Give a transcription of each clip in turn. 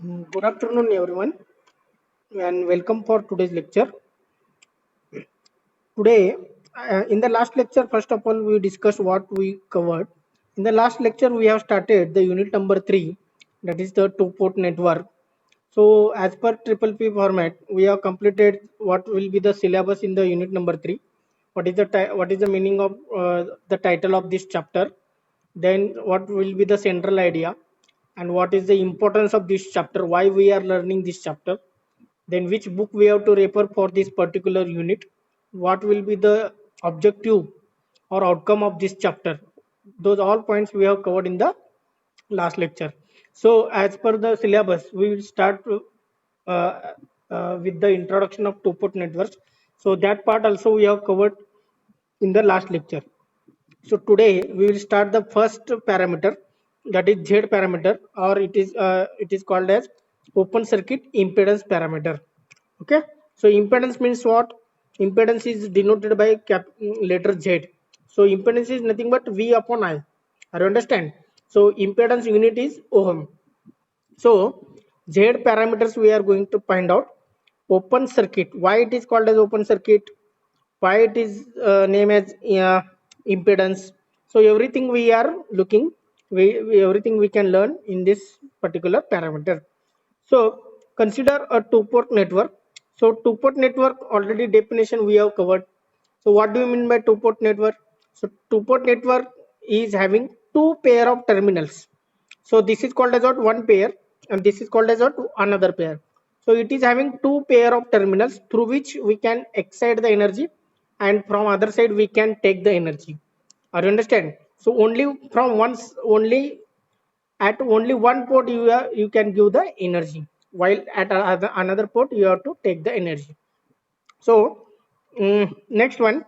Good afternoon, everyone, and welcome for today's lecture. Today, in the last lecture, first of all, we discussed what we covered. In the last lecture, we have started the unit number 3, that is the two-port network. So, as per triple P format, we have completed what will be the syllabus in the unit number 3. What is the meaning of the title of this chapter? Then, what will be the central idea? And what is the importance of this chapter? Why we are learning this chapter? Then which book we have to refer for this particular unit, what will be the objective or outcome of this chapter. Those all points we have covered in the last lecture. So as per the syllabus we will start uh, with the introduction of two-port networks. So that part also we have covered in the last lecture. So today we will start the first parameter, that is Z parameter, or it is called as open circuit impedance parameter. Okay, so impedance means what? Impedance is denoted by letter Z. So impedance is nothing but V upon I. Are you understand? So impedance unit is ohm. So Z parameters we are going to find out. Open circuit. Why it is called as open circuit? Why it is named as impedance? So everything we are looking, everything we can learn in this particular parameter. So consider a two-port network. So two-port network already definition we have covered. So what do you mean by two-port network? So two-port network is having two pair of terminals. So this is called as what? One pair, and this is called as what? Another pair. So it is having two pair of terminals through which we can excite the energy, and from other side we can take the energy. Are you understand? So only from only at only one port you can give the energy, while at another port you have to take the energy. So next one.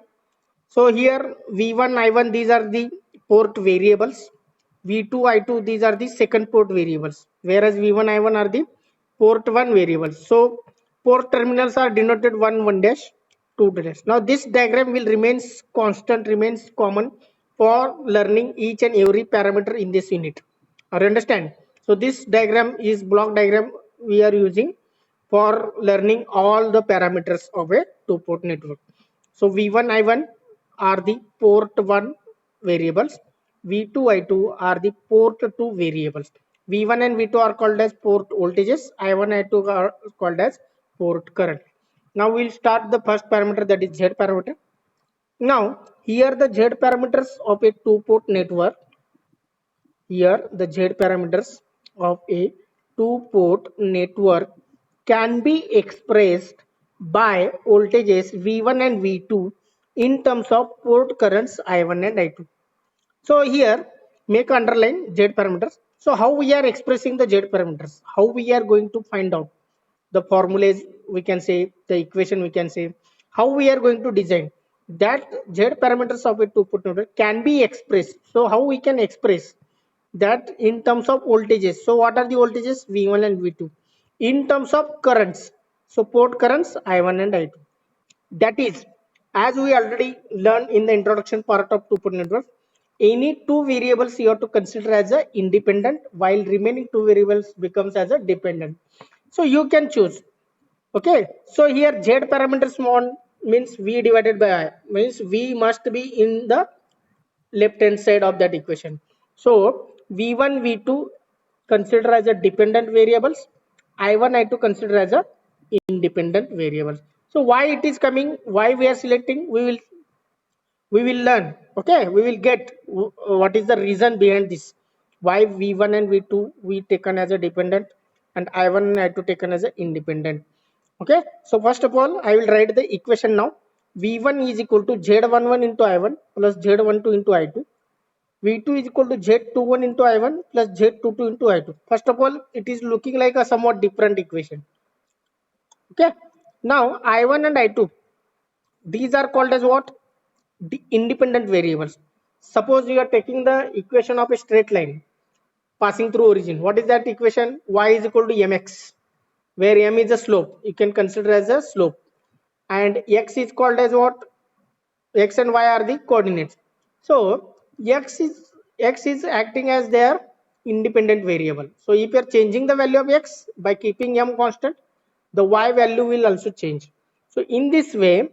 So here v1 i1 these are the port variables, v2 i2 these are the second port variables, whereas v1 i1 are the port 1 variables. So port terminals are denoted 1 1 dash 2 dash. Now this diagram will remains constant, remains common for learning each and every parameter in this unit. Are you understand? So this diagram is block diagram we are using for learning all the parameters of a two port network. So v1 i1 are the port 1 variables, v2 i2 are the port 2 variables. V1 and v2 are called as port voltages, i1 i2 are called as port current. Now we'll start the first parameter, that is Z parameter. Now here the Z parameters of a two port network. Here the Z parameters of a two-port network can be expressed by voltages V1 and V2 in terms of port currents I1 and I2. So here make underline Z parameters. So how we are expressing the Z parameters? How we are going to find out the formulas, we can say the equation, we can say how we are going to design that Z parameters of a two-port network can be expressed. So how we can express that in terms of voltages? So what are the voltages? V1 and V2. In terms of currents, so port currents I1 and I2. That is, as we already learned in the introduction part of two-port network, any two variables you have to consider as a independent, while remaining two variables becomes as a dependent. So you can choose. Okay, so here Z parameters one means V divided by I, means V must be in the left hand side of that equation. So V1 V2 consider as a dependent variables, I1 I2 consider as a independent variables. So why it is coming, why we are selecting, we will learn. Okay, we will get what is the reason behind this, why v1 and v2 we taken as a dependent and I1 and I2 taken as a independent. Okay, so first of all I will write the equation now. V1 is equal to z11 into I1 plus z12 into I2. V2 is equal to z21 into I1 plus z22 into I2. First of all it is looking like a somewhat different equation. Okay, now I1 and I2, these are called as what? The independent variables. Suppose you are taking the equation of a straight line passing through origin. What is that equation? Y is equal to mx, where m is a slope. You can consider as a slope. And x is called as what? X and y are the coordinates. So x is acting as their independent variable. So if you are changing the value of x by keeping m constant, the y value will also change. So in this way,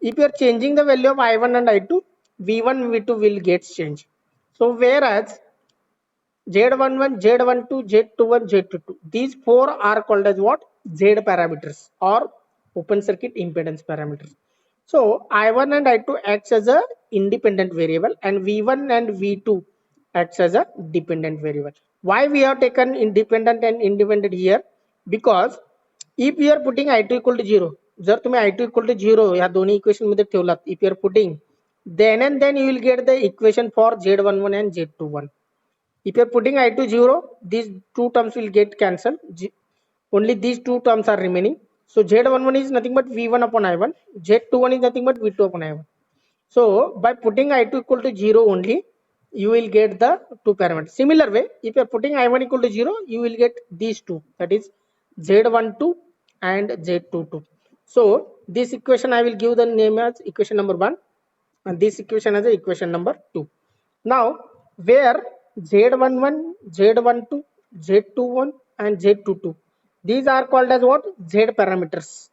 if you are changing the value of I1 and I2, V1, V2 will get changed. So whereas Z11, Z12, Z21, Z22, these four are called as what? Z parameters or open circuit impedance parameters. So I1 and I2 acts as a independent variable and V1 and V2 acts as a dependent variable. Why we have taken independent and independent here? Because if you are putting I2 equal to 0, जर तुम्ही I2 equal to 0 या दोन्ही equation मध्ये ठेवलात, if you are putting, then and then you will get the equation for Z11 and Z21. If you are putting I2 0, these two terms will get cancelled. Only these two terms are remaining. So Z11 is nothing but V1 upon I1. Z21 is nothing but V2 upon I1. So by putting I2 equal to 0 only, you will get the two parameters. Similar way, if you are putting I1 equal to 0, you will get these two, that is Z12 and Z22. So this equation I will give the name as equation number 1 and this equation as equation number 2. Now where Z11, Z12, Z21 and Z22, these are called as what? Z parameters,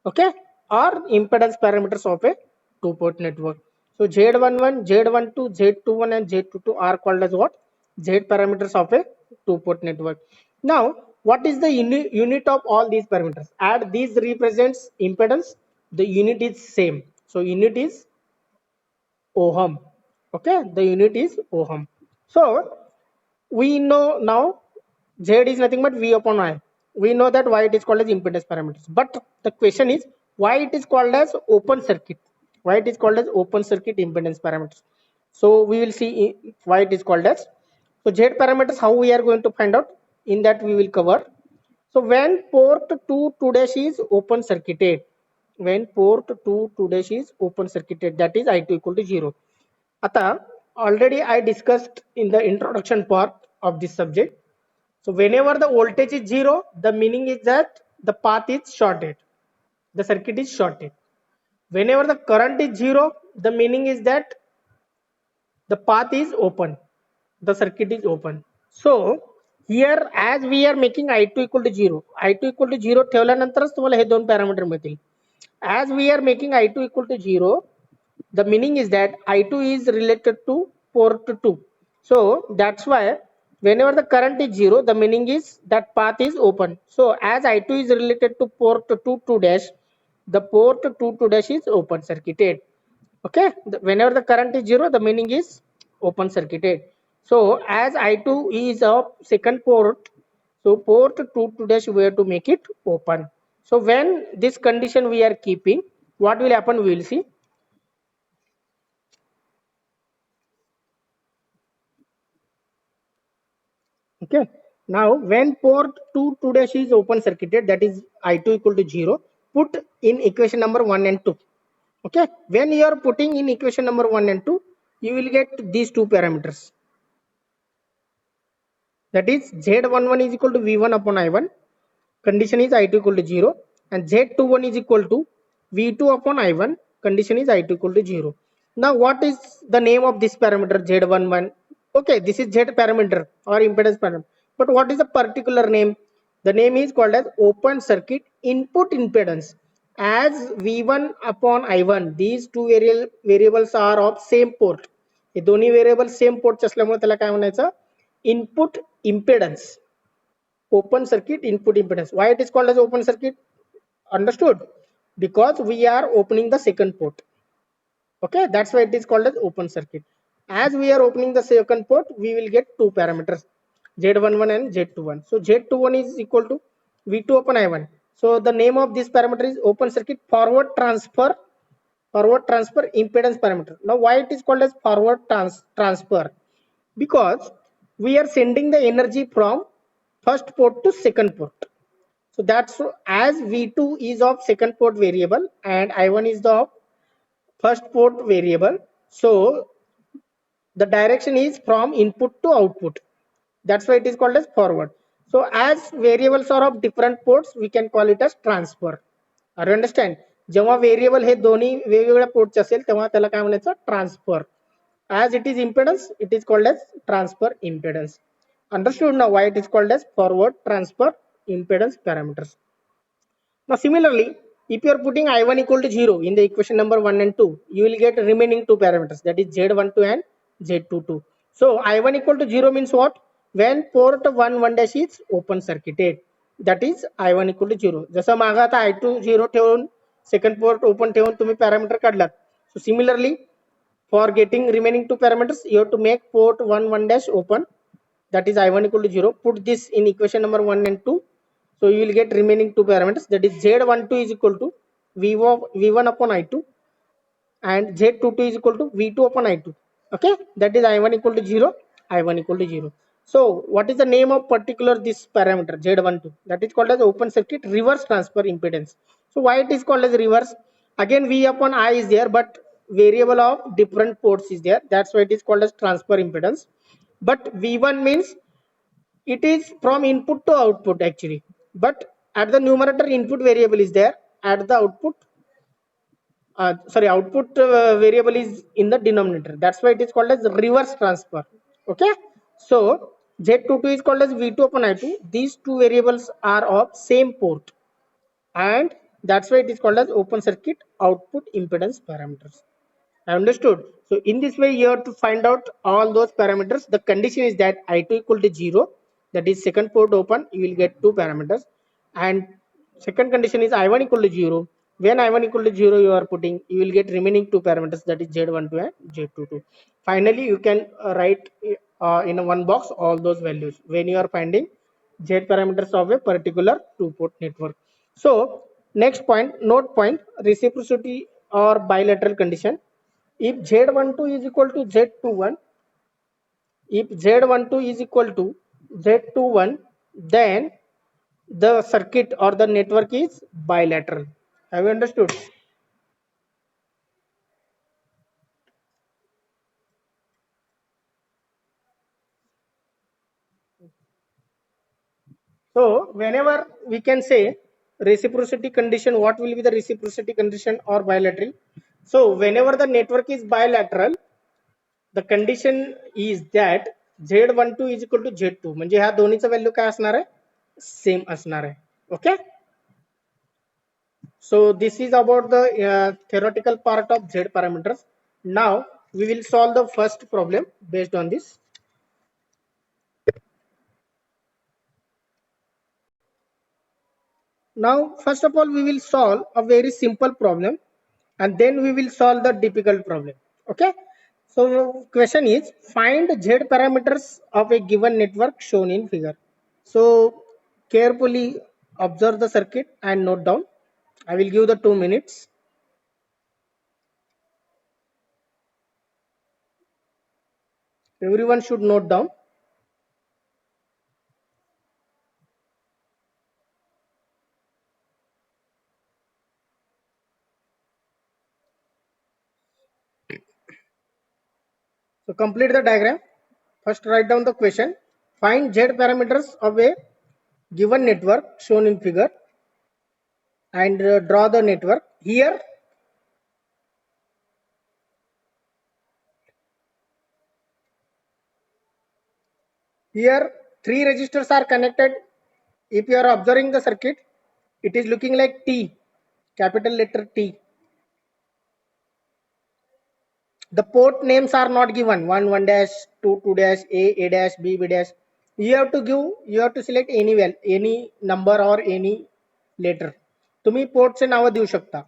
okay, or impedance parameters of a two-port network. So Z11, Z12, Z21 and Z22 are called as what? Z parameters of a two-port network. Now what is the unit of all these parameters? Add these represents impedance, the unit is same. So unit is ohm, okay, the unit is ohm. So we know now Z is nothing but V upon I. We know that why it is called as impedance parameters. But the question is why it is called as open circuit. Why it is called as open circuit impedance parameters. So we will see why it is called as. So Z parameters, how we are going to find out, in that we will cover. So when port 2 to dash is open circuited, when port 2 to dash is open circuited, that is I2 equal to 0. Ata, already I discussed in the introduction part of this subject. So whenever the voltage is 0, the meaning is that the path is shorted, the circuit is shorted. Whenever the current is 0, the meaning is that the path is open, the circuit is open. So here as we are making I2 equal to 0, I2 equal to 0 ठेवल्यानंतरच तुम्हाला हे दोन parameter मिळतील. As we are making I2 equal to 0, the meaning is that I2 is related to port 2. So that's why whenever the current is 0, the meaning is that path is open. So as I2 is related to port 2 to dash, the port 2 to dash is open circuited. Okay, whenever the current is 0, the meaning is open circuited. So as I2 is a second port, so port 2 to dash we have to make it open. So when this condition we are keeping, what will happen, we will see. Okay, now when port 2 to dash is open circuited, that is I2 equal to 0, put in equation number 1 and 2. Okay, when you are putting in equation number 1 and 2, you will get these two parameters, that is Z11 is equal to V1 upon I1, condition is I2 equal to 0, and Z21 is equal to V2 upon I1, condition is I2 equal to 0. Now what is the name of this parameter Z11? Okay, this is Z parameter or impedance parameter, but what is the particular name? The name is called as open circuit input impedance. As V1 upon I1, these two variables are of same port. हे दोन्ही variable same port असल्यामुळे त्याला काय म्हणायचं, input impedance, open circuit input impedance. Why it is called as open circuit? Understood? Because we are opening the second port. Okay, that's why it is called as open circuit. As we are opening the second port, we will get two parameters, Z11 and Z21. So Z21 is equal to V2 upon I1. So the name of this parameter is open circuit forward transfer impedance parameter. Now why it is called as forward transfer? Because we are sending the energy from first port to second port. So that's as V2 is of second port variable and I1 is the of first port variable. So the direction is from input to output. That's why it is called as forward. So as variables are of different ports, we can call it as transfer. Are you understand? जेव्हा variable हे दोन्ही वेगवेगळ्या पोर्टचे असेल तेव्हा त्याला काय म्हणायचं, transfer. As it is impedance, it is called as transfer impedance. Understood now why it is called as forward transfer impedance parameters. Now similarly, if you are putting I1 equal to 0 in the equation number 1 and 2, you will get remaining two parameters, that is Z12 and Z22. So I1 equal to 0 means what? When port 1 dash is open circuited, that is I1 equal to 0. जसं मागं आता I2 0 ठेवून second port open ठेवून तुम्ही parameter काढलात. So similarly, for getting remaining two parameters, you have to make port 1 dash open, that is I1 equal to 0. Put this in equation number 1 and 2. So you will get remaining two parameters, that is Z12 is equal to V1 upon I2 and Z22 is equal to V2 upon I2. Okay, that is I1 equal to 0, I1 equal to 0. So what is the name of particular this parameter Z12? That is called as open circuit reverse transfer impedance. So why it is called as reverse? Again V upon I is there, but variable of different ports is there. That's why it is called as transfer impedance. But V1 means it is from input to output actually, but at the numerator input variable is there, at the output output variable is in the denominator. That's why it is called as reverse transfer. Okay, so Z22 is called as V2 upon I2. These two variables are of same port, and that's why it is called as open circuit output impedance parameters. Understood. So in this way, you have to find out all those parameters. The condition is that I2 equal to 0, that is second port open, you will get two parameters. And second condition is I1 equal to 0. When I1 equal to 0, you are putting, you will get remaining two parameters, that is Z12 and Z22. Finally, you can write in one box all those values when you are finding Z parameters of a particular two-port network. So next point, note point, reciprocity or bilateral condition. If Z12 is equal to Z21, if Z12 is equal to Z21, then the circuit or the network is bilateral. Have you understood? So whenever we can say reciprocity condition, what will be the reciprocity condition or bilateral? So whenever the network is bilateral, the condition is that Z12 is equal to Z2. म्हणजे ह्या दोन्हीचं value काय असणार आहे? Same असणार आहे. Okay. So this is about the theoretical part of Z parameters. Now we will solve the first problem based on this. Now first of all we will solve a very simple problem and then we will solve the difficult problem. Okay. So question is find Z parameters of a given network shown in figure. So carefully observe the circuit and note down. I will give the 2 minutes. Everyone should note down. So complete the diagram. First write down the question. Find Z parameters of a given network shown in figure and draw the network. Here three resistors are connected. If you are observing the circuit, it is looking like T, capital letter T. The port names are not given, 1 dash, 2 dash, A dash, B dash. You have to select any number or any letter. तुम्ही पोर्टचे नाव देऊ शकता.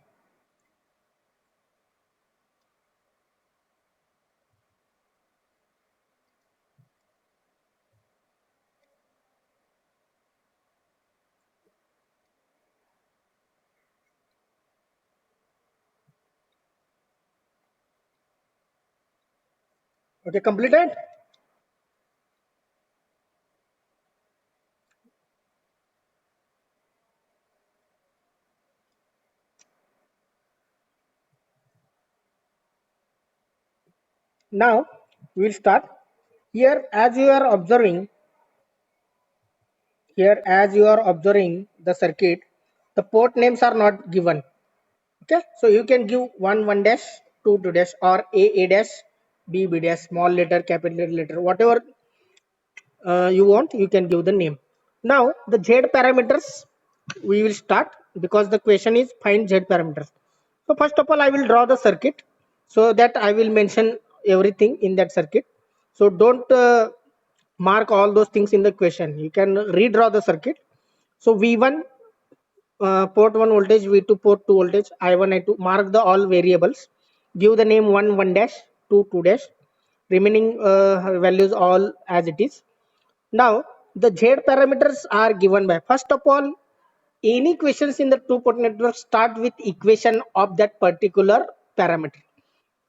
Okay, completed. Now we will start. Here as you are observing the circuit, the port names are not given. Okay, so you can give 1 dash, 2 dash, or A dash, B dash, small letter, capital letter, whatever you want, you can give the name. Now the Z parameters we will start, because the question is find Z parameters. So first of all, I will draw the circuit, so that I will mention everything in that circuit. So don't mark all those things in the question. You can redraw the circuit. So V1 port 1 voltage, V2 port 2 voltage, I1 I2. Mark the all variables. Give the name 1 1 dash, 2 2 dash. Remaining values all as it is. Now the Z parameters are given by, first of all, any questions in the two port network start with equation of that particular parameter.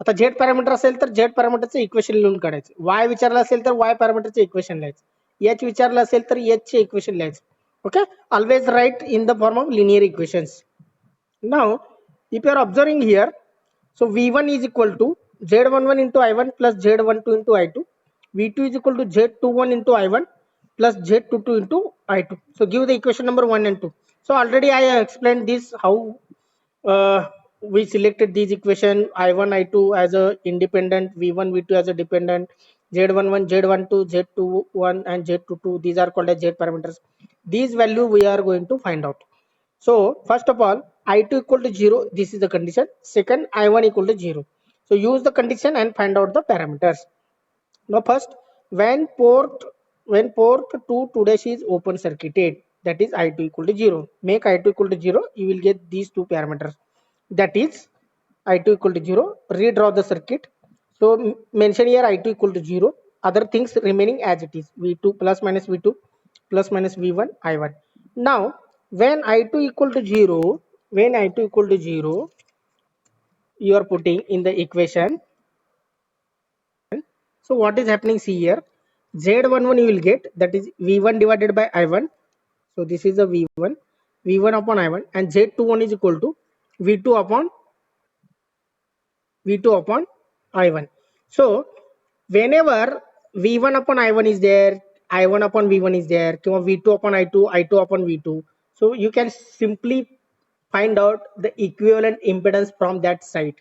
आता Z parameter असेल तर Z पॅरामीटरचे equation लिहून काढायचे. Y विचारलं असेल तर Y पॅरामीटरचे equation लिहायचे. H विचारलं असेल तर H चे इक्वेशन लिहायचे. Okay, always write in the form of linear equations. Now if you are observing here, so V1 is equal to Z11 into I1 plus Z12 into I2. V2 is equal to Z21 into I1 plus Z22 into I2. So give the equation number 1 and 2. So already I explained this, how we selected these equation, I1 I2 as a independent, V1 V2 as a dependent, Z11 Z12 Z21 and Z22, these are called as Z parameters. These value we are going to find out. So first of all, I2 equal to 0, this is the condition. Second, I1 equal to 0. So use the condition and find out the parameters. Now first, when port 2 to dash is open circuited, that is I2 equal to 0. Make I2 equal to 0, you will get these two parameters. That is I2 equal to 0. Redraw the circuit. So mention here I2 equal to 0. Other things remaining as it is. V2 plus minus V2 plus minus V1 I1. Now when I2 equal to 0, you are putting in the equation. So what is happening, see here, Z11 you will get, that is V1 divided by I1. So this is the V1 upon I1, and Z21 is equal to V2 upon I1. So whenever V1 upon I1 is there, I1 upon V1 is there, V2 upon I2, I2 upon V2. So you can simply find out the equivalent impedance from that side.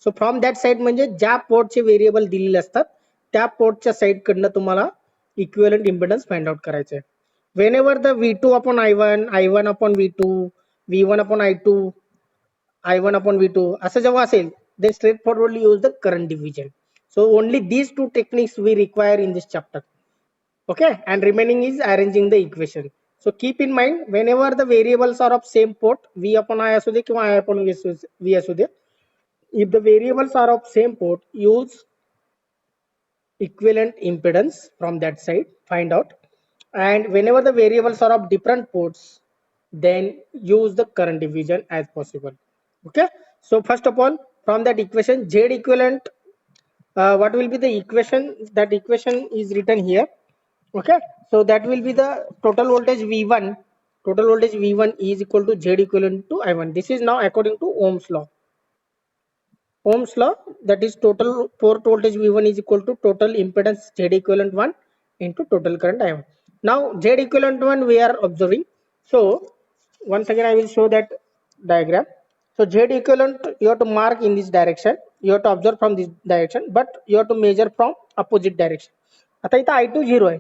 So from that side म्हणजे ज्या पोर्टचे variable दिलेले असतात त्या पोर्टच्या side कडनं तुम्हाला equivalent impedance find out करायचं आहे. When ever the V2 upon I1, I1 upon V2, V1 upon I2, I1 upon V2 असं जेव्हा असेल, then straightforwardly use the current division. So only these two techniques we require in this chapter. Okay, and remaining is arranging the equation. So keep in mind, whenever the variables are of same port, V upon I असू दे किंवा I upon V असू दे, if the variables are of same port, use equivalent impedance from that side, find out. And whenever the variables are of different ports, then use the current division as possible. Okay, so first of all, from that equation Z equivalent, what will be the equation? That equation is written here. Okay, so that will be the total voltage V1. Total voltage V1 is equal to Z equivalent to I1. This is now according to Ohm's law. Ohm's law, that is total port voltage V1 is equal to total impedance Z equivalent 1 into total current I1. Now Z equivalent 1 we are observing. So once again I will show that diagram. So Z equivalent you have to mark in this direction. You have to observe from this direction, but you have to measure from opposite direction. आता इथं I2 0 आहे.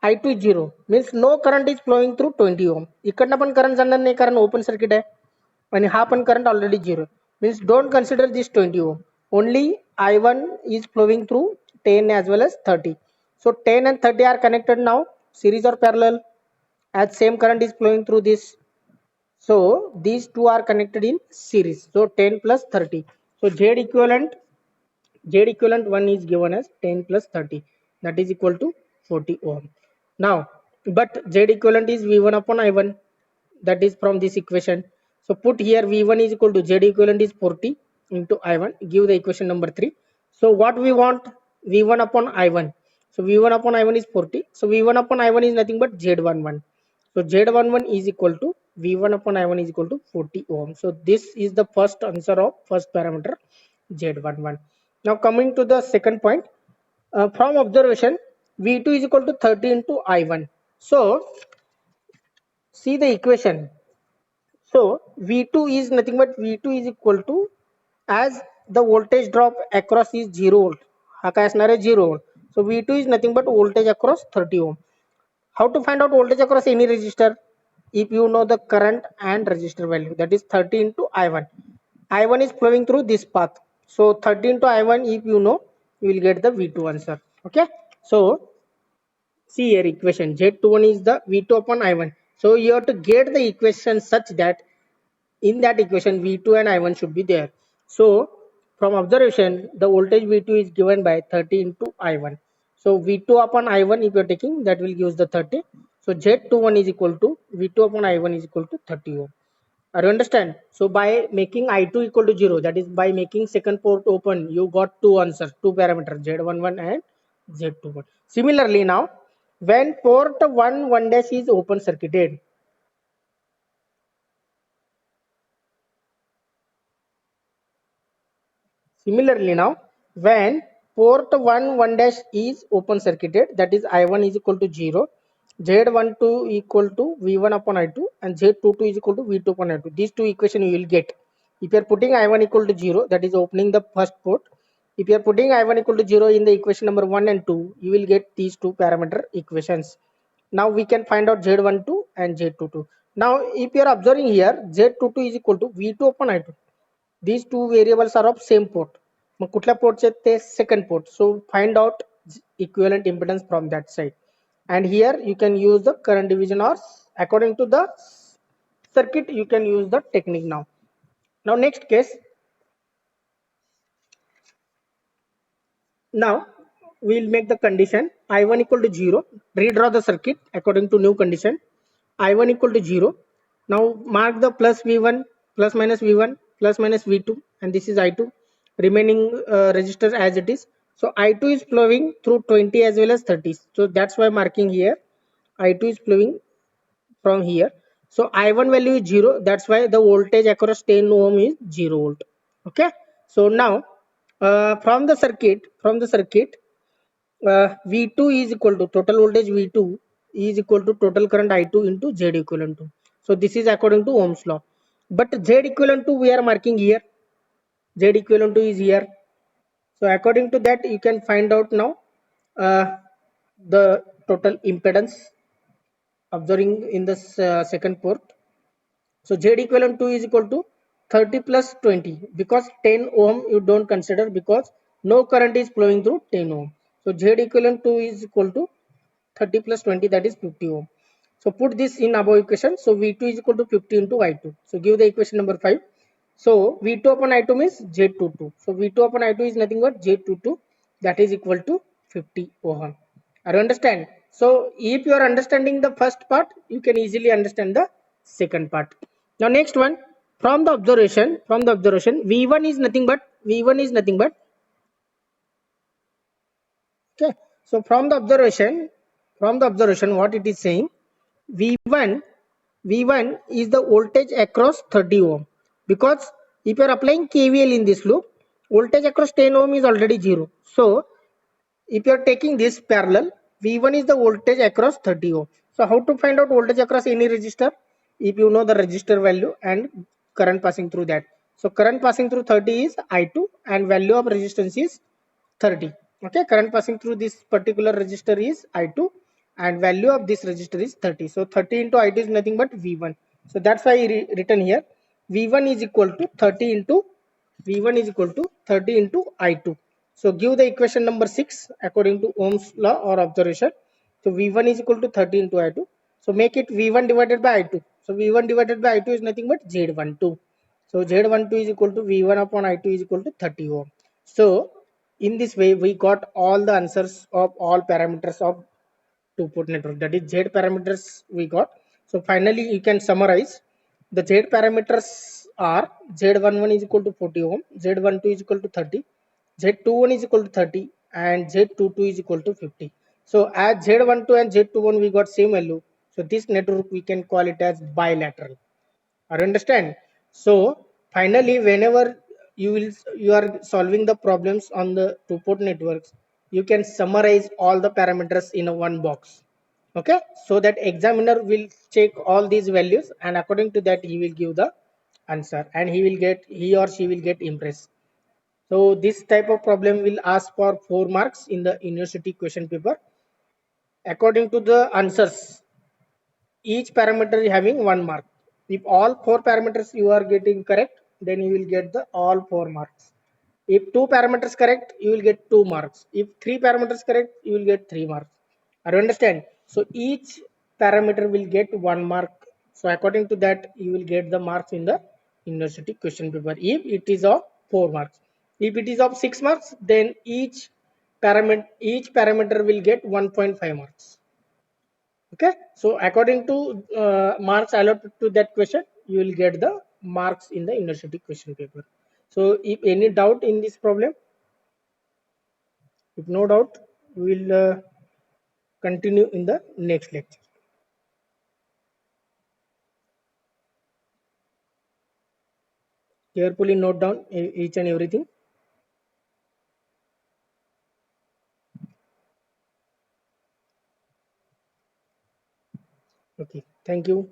I2 is 0 means no current is flowing through 20 ohm. इकडनं पण current जाणार नाही कारण open circuit आहे आणि हा पण current already 0 means don't consider this 20 ohm. Only I1 is flowing through 10 as well as 30. So 10 and 30 are connected now, series or parallel, as same current is flowing through this. So these two are connected in series. So 10 plus 30. So Z equivalent 1 is given as 10 plus 30, that is equal to 40 ohm. Now, but Z equivalent is V1 upon I1, that is from this equation. So put here V1 is equal to Z equivalent is 40 into I1. Give the equation number 3. So what we want? V1 upon I1. So V1 upon I1 is 40. So V1 upon I1 is nothing but Z11. So Z11 is equal to V1 upon I1 is equal to 40 ohm. So this is the first answer of first parameter Z11. Now coming to the second point, from observation V2 is equal to 30 into I1. So see the equation. So V2 is nothing but V2 is equal to, as the voltage drop across is 0 volt, हा काय असणार आहे 0 volt. So V2 is nothing but voltage across 30 ohm. How to find out voltage across any resistor? If you know the current and resistor value, that is 30 into I1. I1 is flowing through this path. So 30 into I1, if you know, you will get the V2 answer. Okay. So see here equation Z21 is the V2 upon I1. So you have to get the equation such that in that equation V2 and I1 should be there. So from observation, the voltage V2 is given by 30 into I1. So V2 upon I1, if you are taking, that will give us the 30. So Z21 is equal to V2 upon I1 is equal to 30 ohm. Are you understand? So by making I2 equal to 0, that is by making second port open, you got two answers, two parameters, Z11 and Z21. Similarly now, when port 1 dash is open circuited, similarly now, when port 1 dash is open circuited, that is I1 is equal to 0, Z12 equal to V1 upon I2 and Z22 is equal to V2 upon I2. These two equation you will get. If you are putting I1 equal to 0, that is opening the first port. If you are putting I1 equal to 0 in the equation number 1 and 2, you will get these two parameter equations. Now we can find out Z12 and Z22. Now if you are observing here, Z22 is equal to V2 upon I2. These two variables are of same port. मग कुठल्या पोर्टचे ते second port. So find out equivalent impedance from that side. And here you can use the current division, or according to the circuit you can use the technique now. Now next case. Now we'll make the condition I1 equal to 0. Redraw the circuit according to new condition. I1 equal to 0. Now mark the plus V1, plus minus V1, plus minus V2, and this is I2. Remaining resistors as it is. So I2 is flowing through 20 as well as 30. So that's why marking here. I2 is flowing from here. So I1 value is 0. That's why the voltage across 10 ohm is 0 volt. Okay. So now from the circuit, V2 is equal to total voltage V2 is equal to total current I2 into Z equivalent to. So this is according to Ohm's law. But Z equivalent to we are marking here. Z equivalent to is here. So according to that, you can find out now the total impedance observing in the second port. So Z equivalent to is equal to 30 plus 20, because 10 ohm you don't consider because no current is flowing through 10 ohm. So Z equivalent to is equal to 30 plus 20, that is 50 ohm. So put this in above equation. So V2 is equal to 50 into I2. So give the equation number 5. So V2 upon I2 means Z22. So V2 upon I2 is nothing but Z22, that is equal to 50 ohm. Are you understand? So if you are understanding the first part, you can easily understand the second part. Now next one, from the observation, V1 is nothing but okay. So from the observation, what it is saying, V1 V1 is the voltage across 30 ohm, because if you are applying KVL in this loop, voltage across 10 ohm is already 0. So if you are taking this parallel, V1 is the voltage across 30 ohm. So how to find out voltage across any resistor? If you know the resistor value and current passing through that. So current passing through 30 is I2 and value of resistance is 30. Okay, current passing through this particular resistor is I2 and value of this resistor is 30. So 30 into I2 is nothing but V1. So that's why written here V1 is equal to 30 into I2. So give the equation number 6 according to Ohm's law or observation. So V1 is equal to 30 into I2. So make it V1 divided by I2. So V1 divided by I2 is nothing but Z12. So Z12 is equal to V1 upon I2 is equal to 30 ohm. So in this way, we got all the answers of all parameters of two-port network. That is Z parameters we got. So finally, you can summarize. The Z parameters are Z11 is equal to 40 ohm, Z12 is equal to 30, Z21 is equal to 30, and Z22 is equal to 50. So as Z12 and Z21 we got same value. So this network we can call it as bilateral. I understand. So finally, whenever you are solving the problems on the two-port networks, you can summarize all the parameters in a one box. Okay, so that examiner will check all these values and according to that he will give the answer and he or she will get impressed. So this type of problem will ask for 4 marks in the university question paper. according to the answers, each parameter is having 1 mark. If all 4 parameters you are getting correct, then you will get the all 4 marks. If 2 parameters correct, you will get 2 marks. If 3 parameters correct, you will get 3 marks. Are you understand? So each parameter will get 1 mark. So according to that, you will get the marks in the university question paper. If it is of 4 marks, if it is of 6 marks, then each parameter will get 1.5 marks. Okay, so according to marks allotted to that question, you will get the marks in the university question paper. So if any doubt in this problem, if no doubt, we will continue in the next lecture. Carefully note down each and everything. Okay, thank you.